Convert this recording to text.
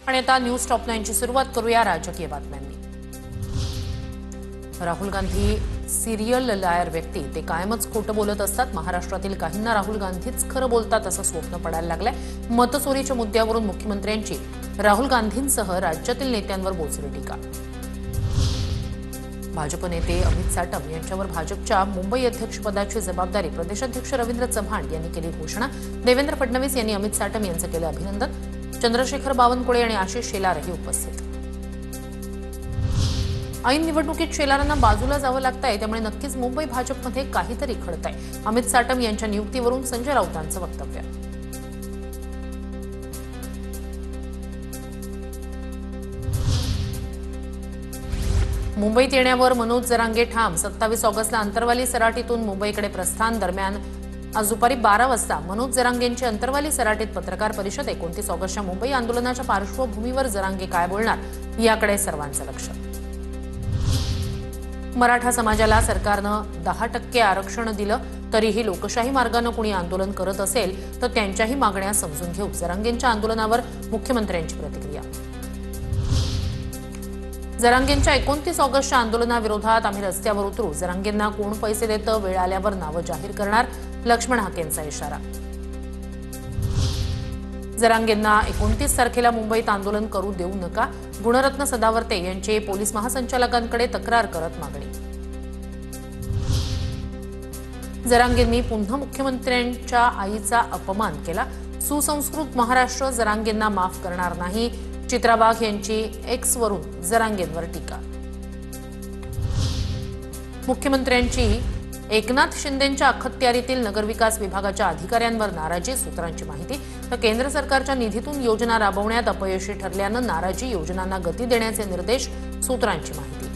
आणि आता news top 9 ची सुरुवात करूया राजकीय बातम्यांनी। राहुल गांधी सिरियल लायर व्यक्ती, ते कायमच खोटं बोलत असतात। महाराष्ट्रातील काहींना राहुल गांधीच खरं बोलतात असं स्वप्न पडायला लागलंय। मतचोरीच्या मुद्द्यावरून मुख्यमंत्र्यांची राहुल गांधींसह राज्यातील नेत्यांवर बोचरी टीका। भाजप नेते अमित साटम यांच्यावर भाजपच्या मुंबई अध्यक्षपदाची जबाबदारी प्रदेशाध्यक्ष रवींद्र चव्हाण यांनी केली घोषणा। देवेंद्र फडणवीस यांनी अमित साटम यांचं केलं अभिनंदन। चंद्रशेखर बावनकुळे आणि आशिष शेलारही उपस्थित। ऐन निवडणुकीत शेलारांना बाजूला जावं लागतंय, त्यामुळे नक्कीच मुंबई भाजपमध्ये काहीतरी घडतंय। अमित साटम यांच्या नियुक्तीवरून संजय राऊतांचं वक्तव्य। मुंबईत येण्यावर मनोज जरांगे ठाम। 27 ऑगस्टला अंतरवाली सराटीतून मुंबईकडे प्रस्थान। दरम्यान आज दुपारी 12 वाजता मनोज जरांगेंची अंतरवाली सराटीत पत्रकार परिषद। 29 ऑगस्टच्या मुंबई आंदोलनाच्या पार्श्वभूमीवर जरांगे काय बोलणार याकडे सर्वांचं लक्ष। मराठा समाजाला सरकारनं 10% आरक्षण दिलं, तरीही लोकशाही मार्गाने कुणी आंदोलन करत असेल तर त्यांच्याही मागण्या समजून घेऊ। जरांगेंच्या आंदोलनावर मुख्यमंत्र्यांची प्रतिक्रिया। जरांगेंच्या 29 ऑगस्टच्या आंदोलनाविरोधात आम्ही रस्त्यावर उतरू। जरांगेंना कोण पैसे देतं, वेळ आल्यावर नावं जाहीर करणार, लक्ष्मण हाकेंचा इशारा। जरांगेंना 29 तारखेला मुंबईत आंदोलन करू देऊ नका, गुणरत्न सदावर्ते यांची पोलीस महासंचालकांकडे तक्रार करत मागणी। जरांगेंनी पुन्हा मुख्यमंत्र्यांच्या आईचा अपमान केला। सुसंस्कृत महाराष्ट्र जरांगेंना माफ करणार नाही। चित्रा वाघ यांची एक्सवरून जरांगेंवर टीका। मुख्यमंत्र्यांची एकनाथ शिंदेंच्या अखत्यारीतील नगरविकास विभागाच्या अधिकाऱ्यांवर नाराजी। सूत्रांची माहिती, तर केंद्र सरकारच्या निधीतून योजना राबवण्यात अपयशी ठरल्यानं नाराजी। योजनांना गती देण्याचे निर्देश। सूत्रांची माहिती।